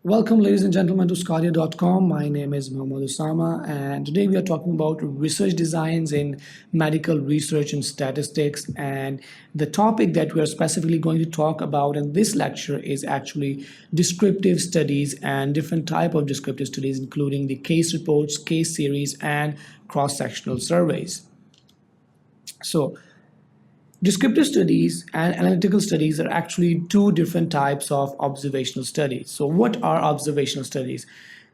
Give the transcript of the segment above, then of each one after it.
Welcome, ladies and gentlemen, to sqadia.com. My name is Mohammad Osama, and today we are talking about research designs in medical research and statistics. And the topic that we are specifically going to talk about in this lecture is actually descriptive studies and different type of descriptive studies, including the case reports, case series, and cross-sectional surveys. So, descriptive studies and analytical studies are actually two different types of observational studies. So, what are observational studies?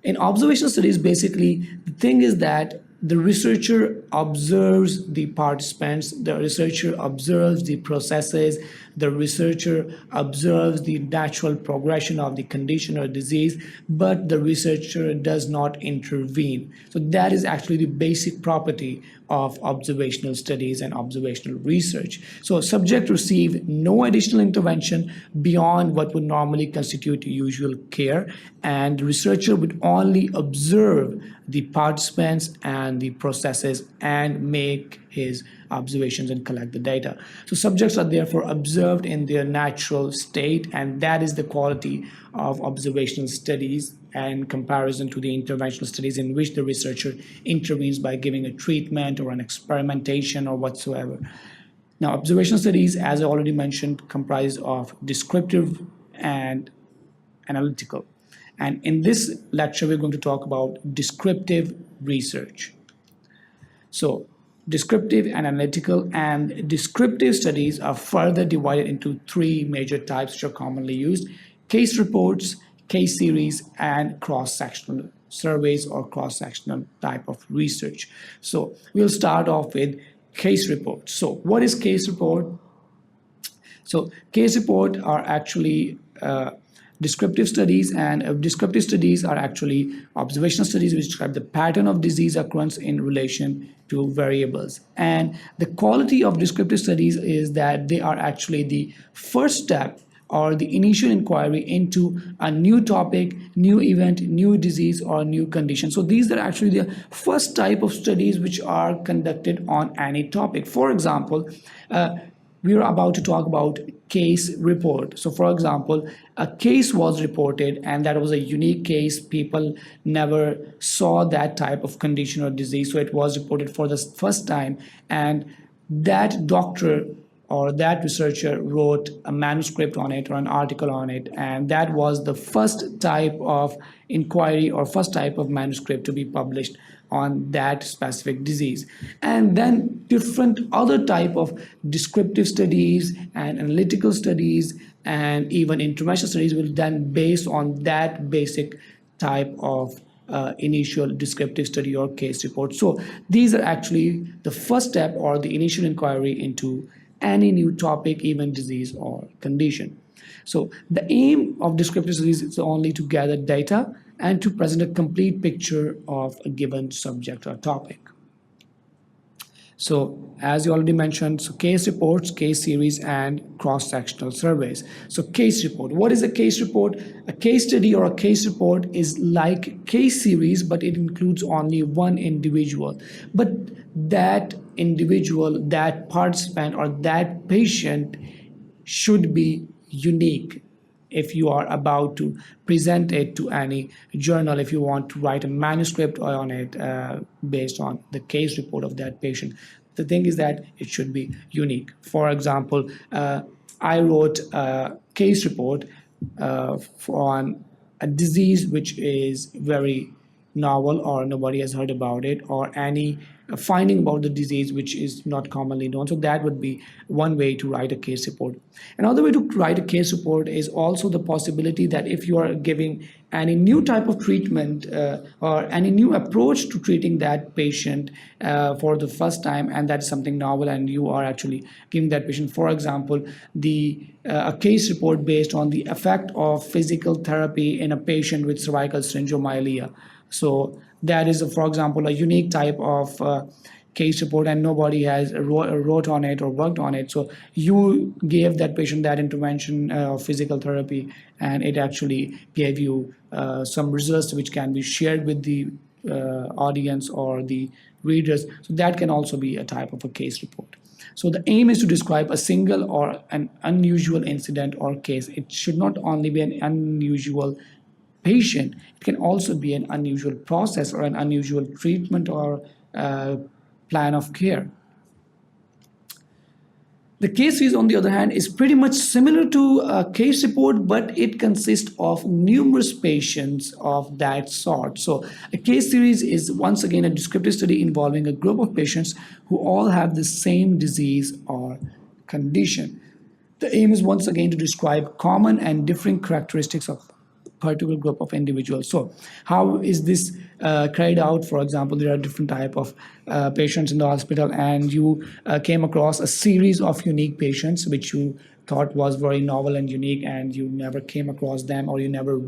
In observational studies, basically, the thing is that the researcher observes the participants, the researcher observes the processes, the researcher observes the natural progression of the condition or disease, but the researcher does not intervene. So that is actually the basic property of observational studies and observational research. So subject receive no additional intervention beyond what would normally constitute usual care, and the researcher would only observe the participants and the processes and make his observations and collect the data. So subjects are therefore observed in their natural state, and that is the quality of observational studies in comparison to the interventional studies in which the researcher intervenes by giving a treatment or an experimentation or whatsoever. Now, observational studies, as I already mentioned, comprise of descriptive and analytical. And in this lecture, we're going to talk about descriptive research. So, descriptive and analytical and descriptive studies are further divided into three major types which are commonly used: case reports, case series, and cross-sectional surveys or cross-sectional type of research. So, we'll start off with case report. So, what is case report? So, case report are actually descriptive studies, and descriptive studies are actually observational studies which describe the pattern of disease occurrence in relation to variables. And the quality of descriptive studies is that they are actually the first step or the initial inquiry into a new topic, new event, new disease, or new condition. So these are actually the first type of studies which are conducted on any topic. For example, we are about to talk about case report. So for example, a case was reported and that was a unique case. People never saw that type of condition or disease. So it was reported for the first time, and that doctor or that researcher wrote a manuscript on it or an article on it, and that was the first type of inquiry or first type of manuscript to be published on that specific disease. And then different other type of descriptive studies and analytical studies and even interventional studies will then based on that basic type of initial descriptive study or case report. So these are actually the first step or the initial inquiry into any new topic, event, disease, or condition. So the aim of descriptive studies is only to gather data and to present a complete picture of a given subject or topic. So as you already mentioned, so case reports, case series, and cross-sectional surveys. So case report. What is a case report? A case study or a case report is like case series, but it includes only one individual. But that individual, that participant, or that patient should be unique. If you are about to present it to any journal, if you want to write a manuscript on it based on the case report of that patient, the thing is that it should be unique. For example, I wrote a case report on a disease which is very novel or nobody has heard about it, or any finding about the disease which is not commonly known. So that would be one way to write a case report. Another way to write a case report is also the possibility that if you are giving any new type of treatment or any new approach to treating that patient for the first time, and that's something novel, and you are actually giving that patient, for example, a case report based on the effect of physical therapy in a patient with cervical syndromyelgia. So that is, for example, a unique type of case report, and nobody has wrote on it or worked on it. So you gave that patient that intervention of physical therapy, and it actually gave you some results which can be shared with the audience or the readers. So that can also be a type of a case report. So the aim is to describe a single or an unusual incident or case. It should not only be an unusual patient. It can also be an unusual process or an unusual treatment or plan of care. The case series, on the other hand, is pretty much similar to a case report, but it consists of numerous patients of that sort. So a case series is once again a descriptive study involving a group of patients who all have the same disease or condition. The aim is once again to describe common and different characteristics of particular group of individuals. So how is this carried out? For example, there are different type of patients in the hospital, and you came across a series of unique patients which you thought was very novel and unique, and you never came across them, or you never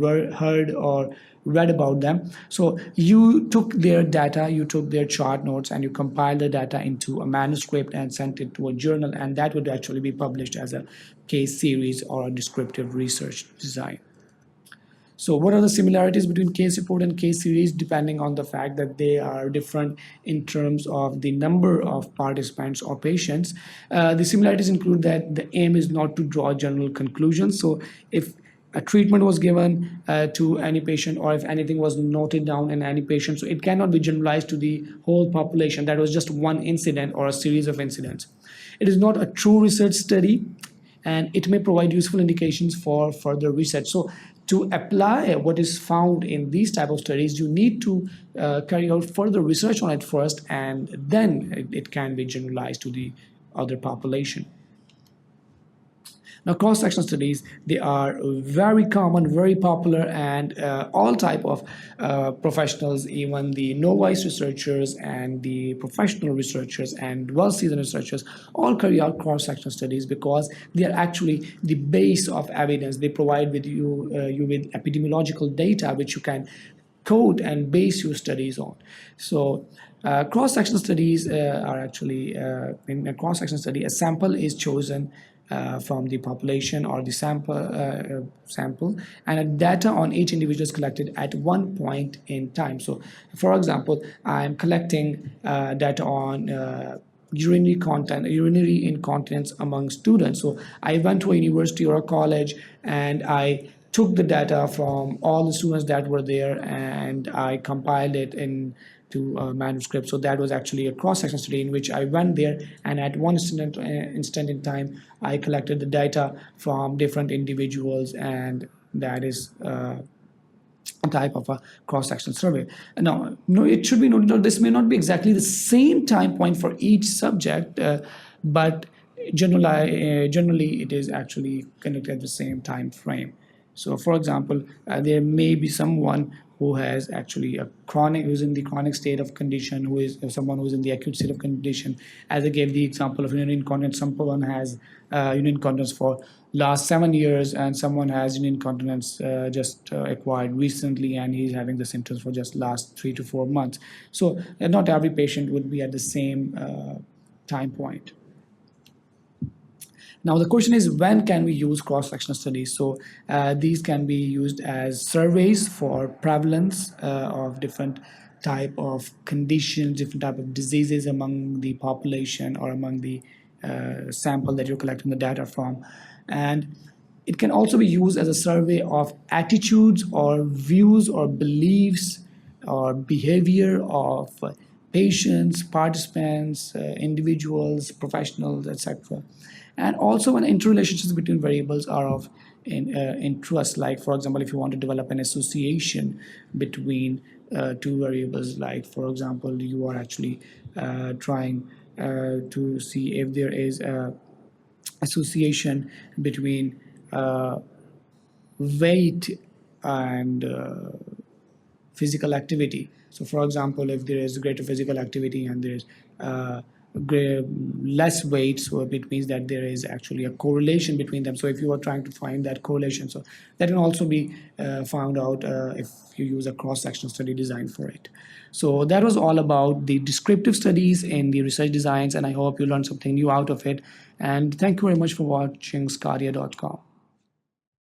heard or read about them. So you took their data, you took their chart notes, and you compiled the data into a manuscript and sent it to a journal, and that would actually be published as a case series or a descriptive research design. So what are the similarities between case report and case series? Depending on the fact that they are different in terms of the number of participants or patients. The similarities include that the aim is not to draw general conclusions. So if a treatment was given to any patient, or if anything was noted down in any patient, so it cannot be generalized to the whole population. That was just one incident or a series of incidents. It is not a true research study, and it may provide useful indications for further research. So to apply what is found in these type of studies, you need to carry out further research on it first, and then it can be generalized to the other population. Now, cross-section studies, they are very common, very popular, and all type of professionals, even the novice researchers and the professional researchers and well-seasoned researchers, all carry out cross-section studies because they are actually the base of evidence. They provide with you with epidemiological data which you can code and base your studies on. So cross-section studies are actually, in a cross-section study, a sample is chosen from the population or the sample, and a data on each individual is collected at one point in time. So for example, I'm collecting data on urinary incontinence among students. So I went to a university or a college, and I took the data from all the students that were there, and I compiled it into a manuscript. So that was actually a cross-section study in which I went there, and at one instant in time, I collected the data from different individuals, and that is a type of a cross-section survey. Now, no, it should be noted that this may not be exactly the same time point for each subject, but generally it is actually conducted at the same time frame. So for example, there may be someone who has actually who's in the chronic state of condition, who is someone who's in the acute state of condition. As I gave the example of urinary incontinence, someone has urinary incontinence for last 7 years, and someone has urinary incontinence just acquired recently, and he's having the symptoms for just last 3 to 4 months. So not every patient would be at the same time point. Now the question is, when can we use cross-sectional studies? So these can be used as surveys for prevalence of different type of conditions, different type of diseases among the population or among the sample that you're collecting the data from. And it can also be used as a survey of attitudes or views or beliefs or behavior of patients, participants, individuals, professionals, etc. And also when interrelationships between variables are of interest, like for example, if you want to develop an association between two variables, like for example, you are actually trying to see if there is a association between weight and physical activity. So for example, if there is greater physical activity and there is less weight, so it means that there is actually a correlation between them. So if you are trying to find that correlation, so that can also be found out if you use a cross-sectional study design for it. So that was all about the descriptive studies in the research designs, and I hope you learned something new out of it. And thank you very much for watching sqadia.com.